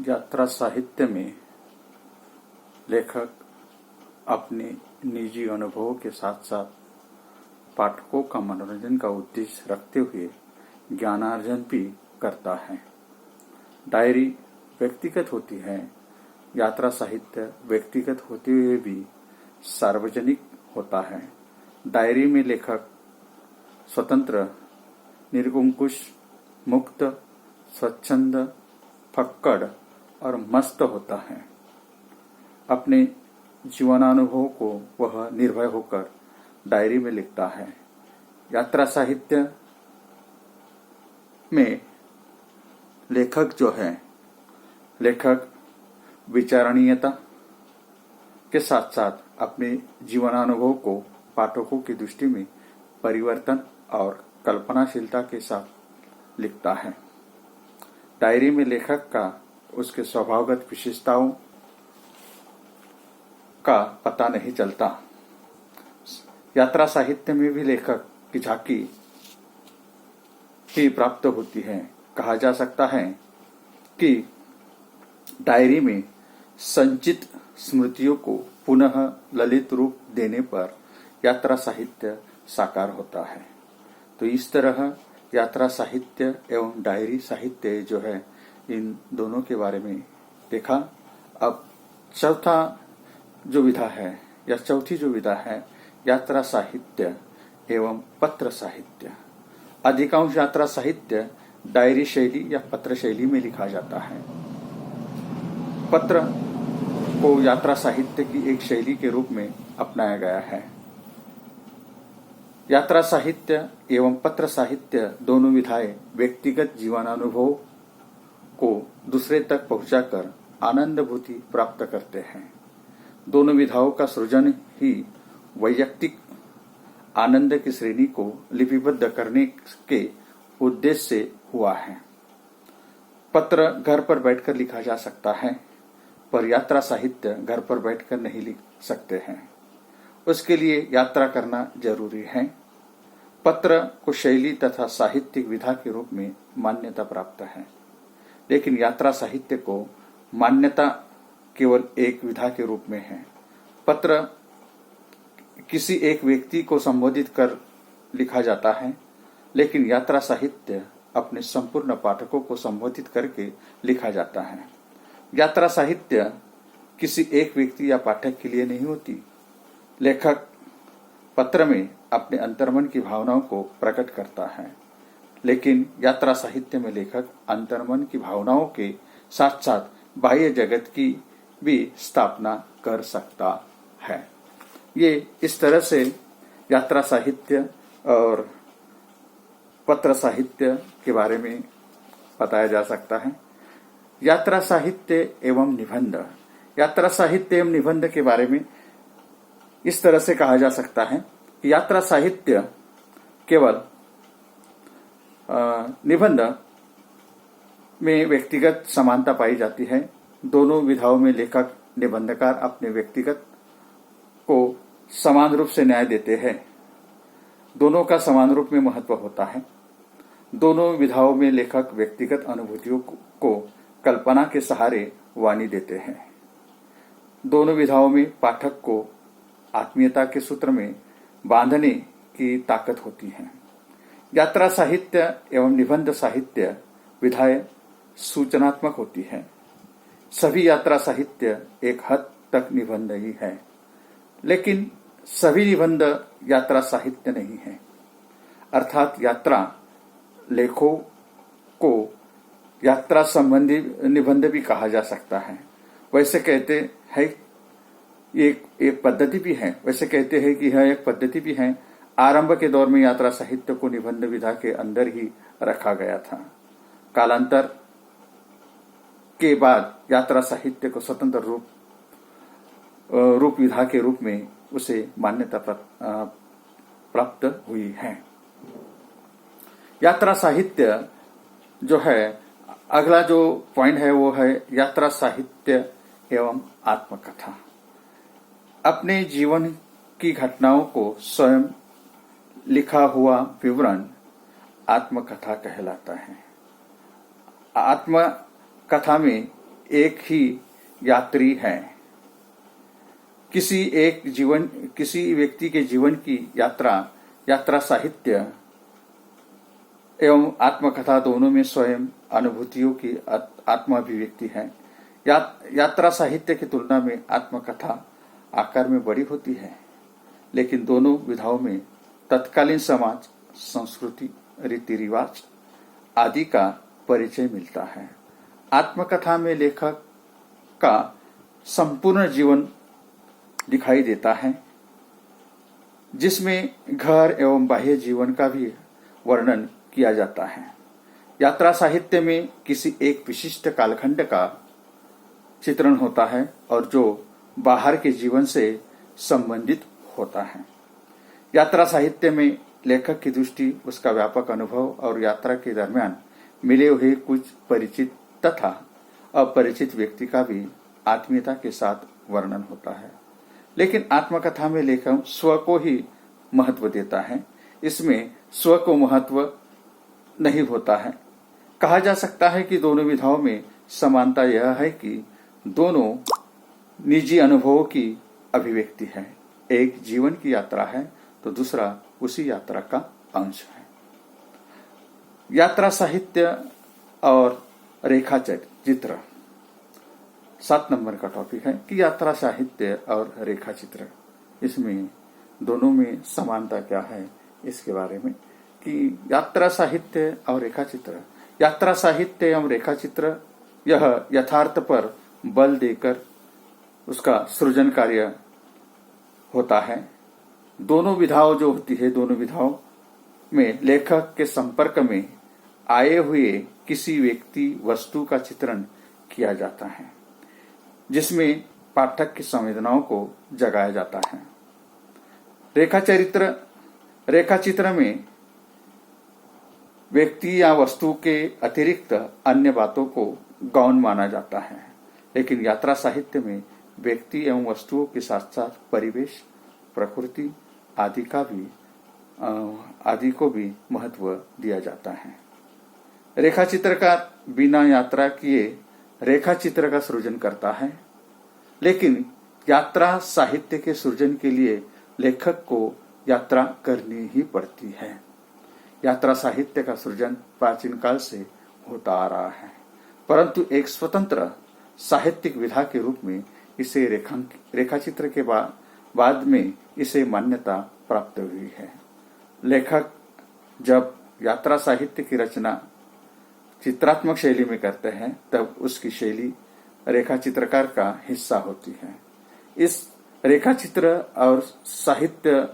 यात्रा साहित्य में लेखक अपने निजी अनुभवों के साथ साथ पाठकों का मनोरंजन का उद्देश्य रखते हुए ज्ञानार्जन भी करता है। डायरी व्यक्तिगत होती है, यात्रा साहित्य व्यक्तिगत होते हुए भी सार्वजनिक होता है। डायरी में लेखक स्वतंत्र, निर्ंकुश, मुक्त, स्वच्छंद, फक्कड़ और मस्त होता है। अपने जीवनानुभव को वह निर्भय होकर डायरी में लिखता है। यात्रा साहित्य में लेखक विचारणीयता के साथ साथ अपने जीवनानुभव को पाठकों की दृष्टि में परिवर्तन और कल्पनाशीलता के साथ लिखता है। डायरी में लेखक का उसके स्वभावगत विशेषताओं का पता नहीं चलता। यात्रा साहित्य में भी लेखक की झांकी ही प्राप्त होती है। कहा जा सकता है कि डायरी में संचित स्मृतियों को पुनः ललित रूप देने पर यात्रा साहित्य साकार होता है। तो इस तरह यात्रा साहित्य एवं डायरी साहित्य जो है, इन दोनों के बारे में देखा। अब चौथी जो विधा है यात्रा साहित्य एवं पत्र साहित्य। अधिकांश यात्रा साहित्य डायरी शैली या पत्र शैली में लिखा जाता है। पत्र को यात्रा साहित्य की एक शैली के रूप में अपनाया गया है। यात्रा साहित्य एवं पत्र साहित्य दोनों विधाएं व्यक्तिगत जीवनानुभव को दूसरे तक पहुंचाकर आनंदभूति प्राप्त करते हैं। दोनों विधाओं का सृजन ही वैयक्तिक आनंद की श्रेणी को लिपिबद्ध करने के उद्देश्य से हुआ है। पत्र घर पर बैठकर लिखा जा सकता है, पर यात्रा साहित्य घर पर बैठकर नहीं लिख सकते हैं। उसके लिए यात्रा करना जरूरी है। पत्र को शैली तथा साहित्यिक विधा के रूप में मान्यता प्राप्त है, लेकिन यात्रा साहित्य को मान्यता केवल एक विधा के रूप में है। पत्र किसी एक व्यक्ति को संबोधित कर लिखा जाता है, लेकिन यात्रा साहित्य अपने संपूर्ण पाठकों को संबोधित करके लिखा जाता है। यात्रा साहित्य किसी एक व्यक्ति या पाठक के लिए नहीं होती। लेखक पत्र में अपने अंतर्मन की भावनाओं को प्रकट करता है, लेकिन यात्रा साहित्य में लेखक अंतर्मन की भावनाओं के साथ साथ बाह्य जगत की भी स्थापना कर सकता है। ये इस तरह से यात्रा साहित्य और पत्र साहित्य के बारे में बताया जा सकता है। यात्रा साहित्य एवं निबंध। यात्रा साहित्य एवं निबंध के बारे में इस तरह से कहा जा सकता है कि यात्रा साहित्य केवल निबंध में व्यक्तिगत समानता पाई जाती है। दोनों विधाओं में लेखक निबंधकार अपने व्यक्तिगत को समान रूप से न्याय देते हैं। दोनों का समान रूप में महत्व होता है। दोनों विधाओं में लेखक व्यक्तिगत अनुभूतियों को कल्पना के सहारे वाणी देते हैं। दोनों विधाओं में पाठक को आत्मीयता के सूत्र में बांधने की ताकत होती है। यात्रा साहित्य एवं निबंध साहित्य विधाएं सूचनात्मक होती है। सभी यात्रा साहित्य एक हद तक निबंध ही है, लेकिन सभी निबंध यात्रा साहित्य नहीं है। अर्थात यात्रा लेखों को यात्रा संबंधी निबंध भी कहा जा सकता है। वैसे कहते हैं एक पद्धति भी है, वैसे कहते हैं कि यह एक पद्धति भी है। आरंभ के दौर में यात्रा साहित्य को निबंध विधा के अंदर ही रखा गया था। कालांतर के बाद यात्रा साहित्य को स्वतंत्र रूप विधा के रूप में उसे मान्यता प्राप्त हुई है। यात्रा साहित्य जो है, अगला जो पॉइंट है वो है यात्रा साहित्य एवं आत्मकथा। अपने जीवन की घटनाओं को स्वयं लिखा हुआ विवरण आत्मकथा कहलाता है। आत्मकथा में एक ही यात्री हैं। किसी व्यक्ति के जीवन की यात्रा साहित्य एवं आत्मकथा दोनों में स्वयं अनुभूतियों की आत्माभिव्यक्ति है। यात्रा साहित्य की तुलना में आत्मकथा आकार में बड़ी होती है, लेकिन दोनों विधाओं में तत्कालीन समाज, संस्कृति, रीति रिवाज आदि का परिचय मिलता है। आत्मकथा में लेखक का संपूर्ण जीवन दिखाई देता है, जिसमें घर एवं बाह्य जीवन का भी वर्णन किया जाता है। यात्रा साहित्य में किसी एक विशिष्ट कालखंड का चित्रण होता है और जो बाहर के जीवन से संबंधित होता है। यात्रा साहित्य में लेखक की दृष्टि, उसका व्यापक अनुभव और यात्रा के दरमियान मिले हुए कुछ परिचित तथा अपरिचित व्यक्ति का भी आत्मीयता के साथ वर्णन होता है। लेकिन आत्मकथा में लेखक स्व को ही महत्व देता है। इसमें स्व को महत्व नहीं होता है। कहा जा सकता है कि दोनों विधाओं में समानता यह है कि दोनों निजी अनुभवों की अभिव्यक्ति है। एक जीवन की यात्रा है तो दूसरा उसी यात्रा का अंश है। यात्रा साहित्य और रेखा चित्र 7 नंबर का टॉपिक है कि यात्रा साहित्य और रेखा चित्र, इसमें दोनों में समानता क्या है इसके बारे में कि यात्रा साहित्य और रेखा चित्र। यात्रा साहित्य एवं रेखा चित्र यह यथार्थ पर बल देकर उसका सृजन कार्य होता है। दोनों विधाओं जो होती है, दोनों विधाओं में लेखक के संपर्क में आए हुए किसी व्यक्ति वस्तु का चित्रण किया जाता है, जिसमें पाठक की संवेदनाओं को जगाया जाता है। रेखा चित्र में व्यक्ति या वस्तु के अतिरिक्त अन्य बातों को गौण माना जाता है, लेकिन यात्रा साहित्य में व्यक्ति एवं वस्तुओं के साथ साथ परिवेश, प्रकृति आदि को भी महत्व दिया जाता है। रेखा चित्रकार बिना यात्रा किए रेखा चित्र का सृजन करता है, लेकिन यात्रा साहित्य के सृजन के लिए लेखक को यात्रा करनी ही पड़ती है। यात्रा साहित्य का सृजन प्राचीन काल से होता आ रहा है, परंतु एक स्वतंत्र साहित्यिक विधा के रूप में इसे रेखाचित्र के बाद में इसे मान्यता प्राप्त हुई है। लेखक जब यात्रा साहित्य की रचना चित्रात्मक शैली में करते हैं तब उसकी शैली रेखा चित्रकार का हिस्सा होती है। इस रेखा चित्र और साहित्य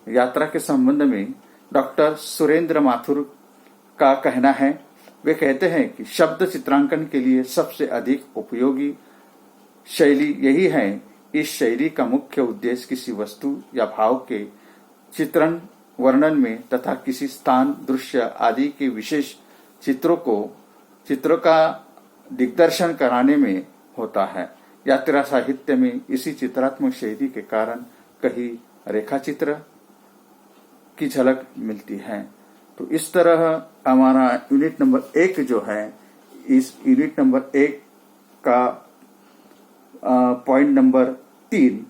यात्रा के संबंध में डॉक्टर सुरेंद्र माथुर का कहना है, वे कहते हैं कि शब्द चित्रांकन के लिए सबसे अधिक उपयोगी शैली यही है। इस शैली का मुख्य उद्देश्य किसी वस्तु या भाव के चित्रण वर्णन में तथा किसी स्थान, दृश्य आदि के विशेष चित्रों का दिग्दर्शन कराने में होता है। यात्रा साहित्य में इसी चित्रात्मक शैली के कारण कहीं रेखा चित्र की झलक मिलती है। तो इस तरह हमारा यूनिट नंबर 1 जो है, इस यूनिट नंबर 1 का पॉइंट नंबर 3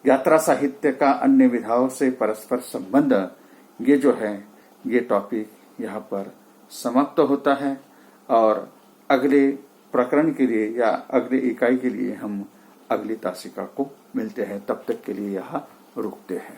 यात्रा साहित्य का अन्य विधाओं से परस्पर संबंध, ये जो है ये टॉपिक यहाँ पर समाप्त होता है और अगले प्रकरण के लिए या अगले इकाई के लिए हम अगली तासिका को मिलते हैं। तब तक के लिए यहाँ रुकते हैं।